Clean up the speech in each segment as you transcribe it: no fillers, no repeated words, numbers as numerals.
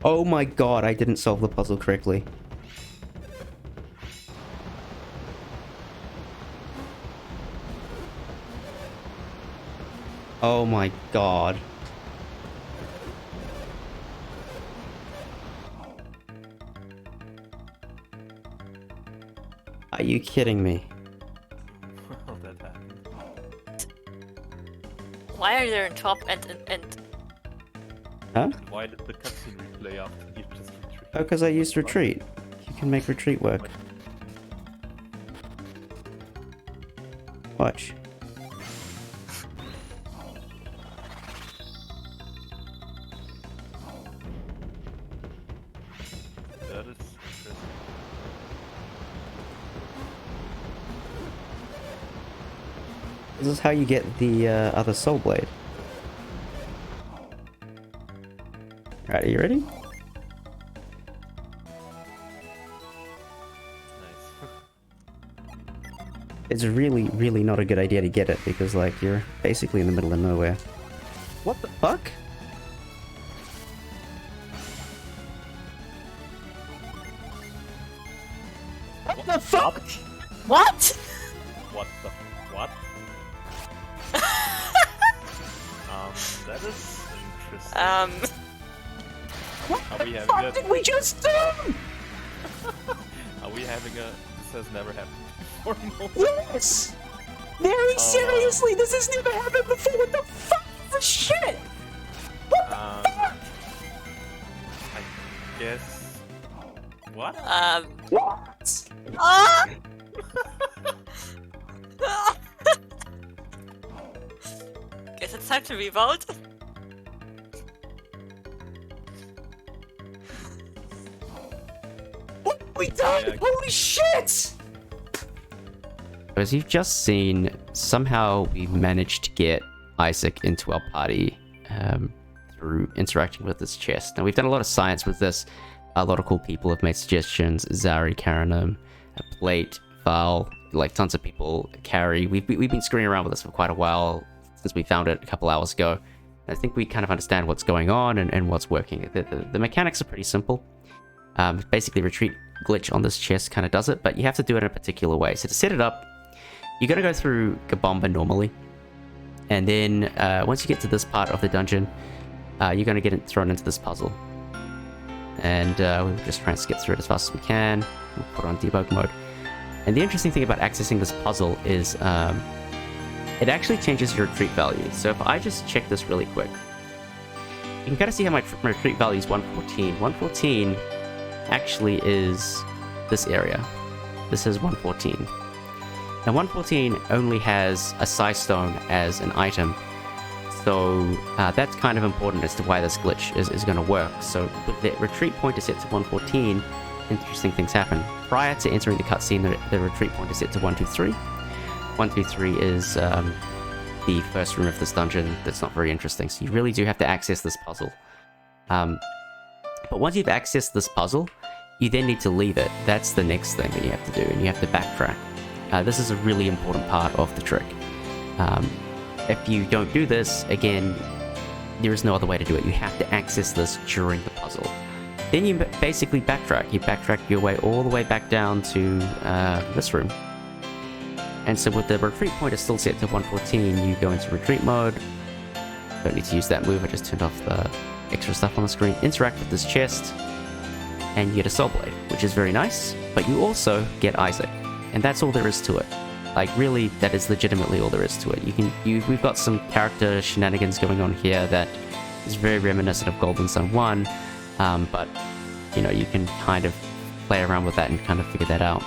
Oh my god, I didn't solve the puzzle correctly. Oh my god. Are you kidding me? That happened. Why are there in top and Huh? Why did the cutscene replay after you just retreated? Oh, because I used retreat. You can make retreat work. Watch. That is interesting. This is how you get the other soul blade. Right, are you ready? Nice. It's really, really not a good idea to get it because, like, you're basically in the middle of nowhere. What the fuck? What the fuck? what? What the what? That is interesting. What Are the we having fuck a- did we just do? Are we having a... This has never happened before moment? Yes! Very seriously, this has never happened before. What the fuck is this shit? What the fuck? I guess... What? What? Ah! Guess it's time to revolt. What have we done? Yeah. Holy shit! As you've just seen, somehow we've managed to get Isaac into our party through interacting with this chest. Now, we've done a lot of science with this. A lot of cool people have made suggestions. Zari, Karanum, Plate, Val, like tons of people. Kari. We've been screwing around with this for quite a while since we found it a couple hours ago. I think we kind of understand what's going on and what's working. The mechanics are pretty simple. Basically, retreat glitch on this chest kind of does it, but you have to do it in a particular way. So to set it up, you're going to go through Gabomba normally, and then once you get to this part of the dungeon, you're going to get thrown into this puzzle. And we'll just try and skip through it as fast as we can. We'll put on debug mode. And the interesting thing about accessing this puzzle is it actually changes your retreat value. So if I just check this really quick, you can kind of see how my retreat value is 114. 114 actually is this area. This is 114. Now 114 only has a size stone as an item, so that's kind of important as to why this glitch is going to work. So with the retreat pointer set to 114, interesting things happen. Prior to entering the cutscene, the retreat pointer set to 123. 123 is the first room of this dungeon. That's not very interesting, so you really do have to access this puzzle. But once you've accessed this puzzle, you then need to leave it. That's the next thing that you have to do, and you have to backtrack. This is a really important part of the trick. If you don't do this, again, there is no other way to do it. You have to access this during the puzzle. Then you basically backtrack. You backtrack your way all the way back down to this room. And so with the retreat pointer still set to 114, you go into retreat mode. Don't need to use that move, I just turned off the extra stuff on the screen. Interact with this chest, and you get a soul blade, which is very nice, but you also get Isaac. And that's all there is to it. Like, really, that is legitimately all there is to it. We've got some character shenanigans going on here that is very reminiscent of Golden Sun 1, but, you know, you can kind of play around with that and kind of figure that out.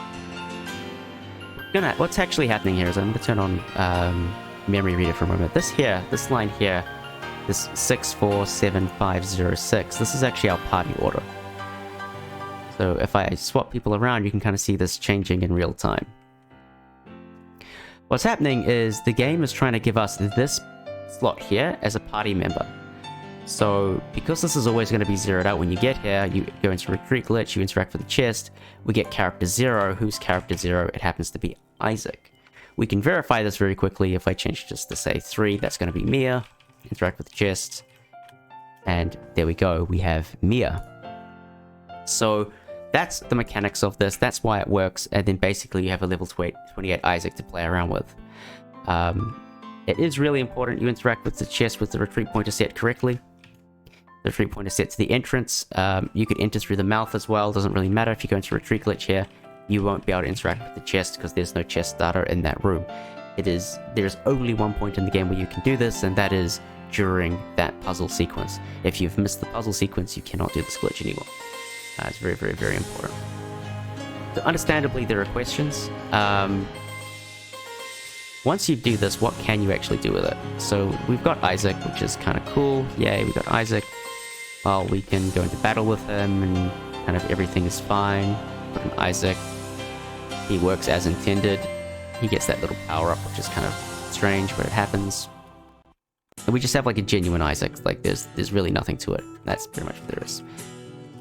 What's actually happening here is I'm going to turn on memory reader for a moment. This line here, this 647506, this is actually our party order. So if I swap people around, you can kind of see this changing in real time. What's happening is the game is trying to give us this slot here as a party member. So because this is always going to be zeroed out when you get here, you go into retreat glitch, you interact with the chest, we get character 0. Who's character 0? It happens to be Isaac. We can verify this very quickly. If I change just to say 3, that's going to be Mia. Interact with the chest, and there we go, we have Mia. So that's the mechanics of this. That's why it works. And then basically you have a level 28 Isaac to play around with. It is really important you interact with the chest with the retreat pointer set correctly. The retreat pointer set to the entrance. You could enter through the mouth as well. Doesn't really matter if you go into retreat glitch here. You won't be able to interact with the chest because there's no chest starter in that room. There's only one point in the game where you can do this, and that is during that puzzle sequence. If you've missed the puzzle sequence, you cannot do this glitch anymore. It's very, very, very important. So understandably, there are questions. Once you do this, what can you actually do with it? So we've got Isaac, which is kind of cool. Yay, we got Isaac. Well, we can go into battle with him, and kind of everything is fine. Put an Isaac. He works as intended. He gets that little power up, which is kind of strange, but it happens. And we just have like a genuine Isaac. Like there's really nothing to it. That's pretty much what there is.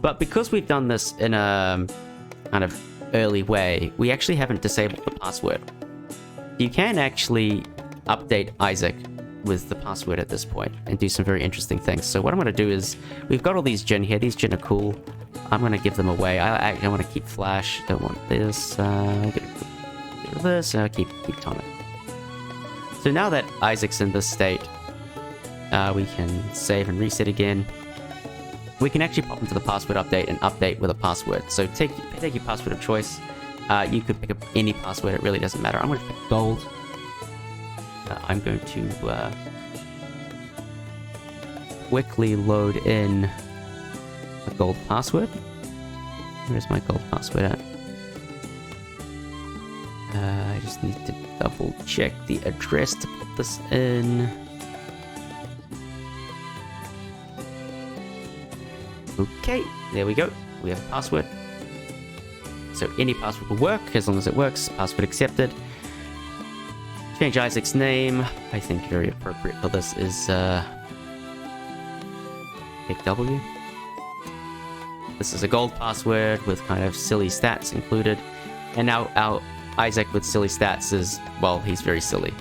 But because we've done this in a kind of early way, we actually haven't disabled the password. You can actually update Isaac with the password at this point and do some very interesting things. So what I'm going to do is, we've got all these Jinn here. These Jinn are cool. I'm going to give them away. I want to keep Flash. Don't want this. Get rid of this. Keep Tonic. So now that Isaac's in this state, we can save and reset again. We can actually pop into the password update and update with a password. So take your password of choice. You could pick up any password. It really doesn't matter. I'm going to pick gold. I'm going to quickly load in a gold password. Where's my gold password at? I just need to double check the address to put this in. Okay, there we go. We have a password. So any password will work as long as it works. Password accepted. Change Isaac's name. I think very appropriate for this is pick W. This is a gold password with kind of silly stats included. And now our Isaac with silly stats is, well, he's very silly.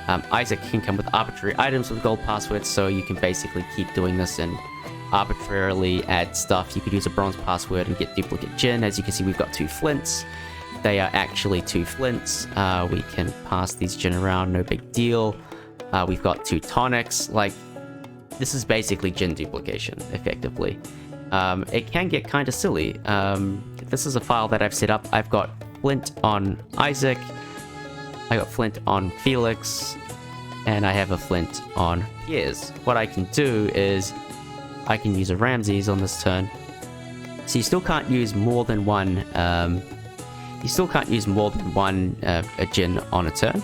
Isaac can come with arbitrary items with gold passwords, so you can basically keep doing this and arbitrarily add stuff. You could use a bronze password and get duplicate Jinn. As you can see, we've got 2 flints. They are actually 2 flints. We can pass these Jinn around, no big deal. We've got 2 tonics. Like, this is basically Jinn duplication, effectively. It can get kind of silly. This is a file that I've set up. I've got flint on Isaac. I got flint on Felix. And I have a flint on Piers. What I can do is I can use a Ramses on this turn. So you still can't use more than one. You still can't use more than one a Jinn on a turn.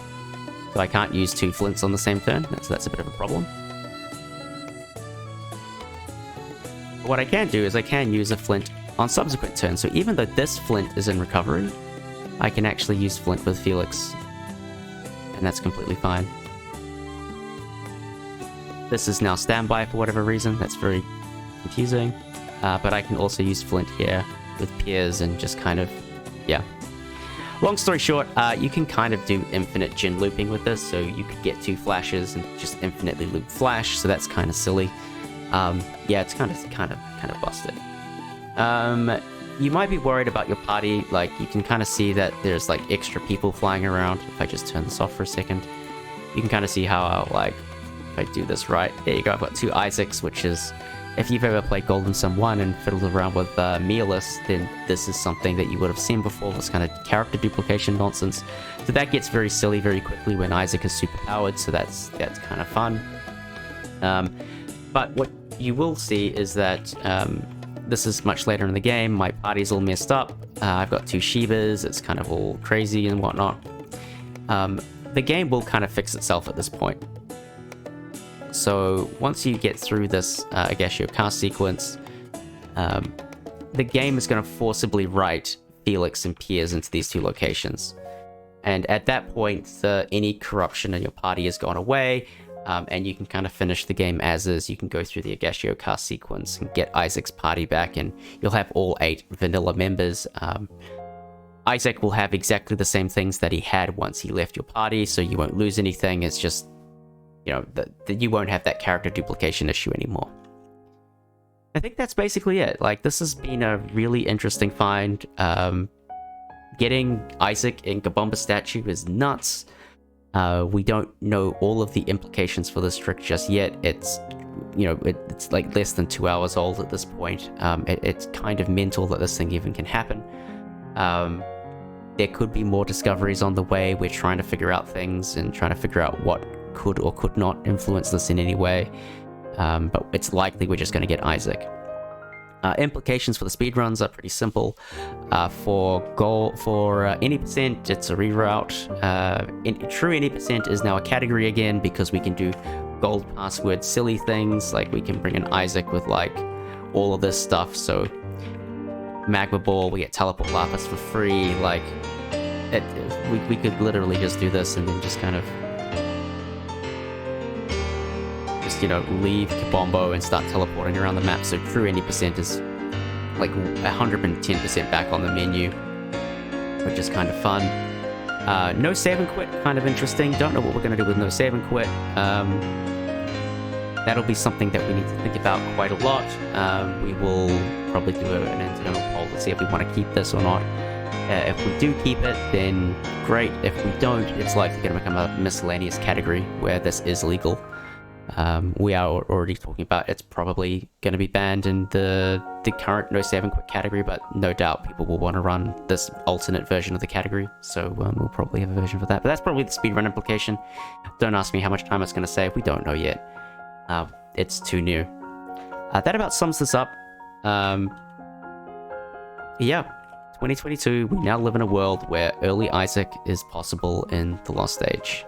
So I can't use 2 flints on the same turn. That's a bit of a problem. But what I can do is I can use a flint on subsequent turns. So even though this flint is in recovery, I can actually use flint with Felix. And that's completely fine. This is now standby for whatever reason. That's very confusing. But I can also use flint here with Piers and just kind of, yeah. Long story short, you can kind of do infinite Jinn looping with this. So you could get 2 flashes and just infinitely loop Flash. So that's kind of silly. Yeah, it's kind of busted. You might be worried about your party. Like, you can kind of see that there's like extra people flying around. If I just turn this off for a second, you can kind of see how like, if I do this right, there you go. I've got 2 Isaacs, which is, if you've ever played Golden Sun 1 and fiddled around with Mealist, then this is something that you would have seen before, this kind of character duplication nonsense. So that gets very silly very quickly when Isaac is super powered, so that's kind of fun. But what you will see is that this is much later in the game. My party's all messed up. I've got 2 Shivas. It's kind of all crazy and whatnot. The game will kind of fix itself at this point. So once you get through this Agashio cast sequence, the game is going to forcibly write Felix and Piers into these 2 locations. And at that point, any corruption in your party has gone away, and you can kind of finish the game as is. You can go through the Agashio cast sequence and get Isaac's party back, and you'll have all 8 vanilla members. Isaac will have exactly the same things that he had once he left your party, so you won't lose anything. It's just, you know, that you won't have that character duplication issue anymore. I think that's basically it. Like, this has been a really interesting find. Getting Isaac in Gabomba statue is nuts. We don't know all of the implications for this trick just yet. It's, you know, it's like less than 2 hours old at this point. It's kind of mental that this thing even can happen. There could be more discoveries on the way. We're trying to figure out things and trying to figure out what could or could not influence this in any way. But it's likely we're just going to get Isaac. Implications for the speedruns are pretty simple. For any percent, it's a reroute. True any percent is now a category again because we can do gold password silly things, like we can bring in Isaac with like all of this stuff. So magma ball, we get teleport lapis for free. Like we could literally just do this and then just kind of you know, leave Gabomba and start teleporting around the map. So true any percent is like 110% back on the menu, which is kind of fun. No save and quit, kind of interesting. Don't know what we're going to do with no save and quit. That'll be something that we need to think about quite a lot. We will probably do an internal poll to see if we want to keep this or not. If we do keep it, then great. If we don't, it's likely going to become a miscellaneous category where this is legal. We are already talking about it's probably going to be banned in the current no save and quit category, but no doubt people will want to run this alternate version of the category, so we'll probably have a version for that. But that's probably the speedrun implication. Don't ask me how much time it's going to save. We don't know yet. It's too new. That about sums this up. Yeah, 2022, we now live in a world where early Isaac is possible in the Lost Age.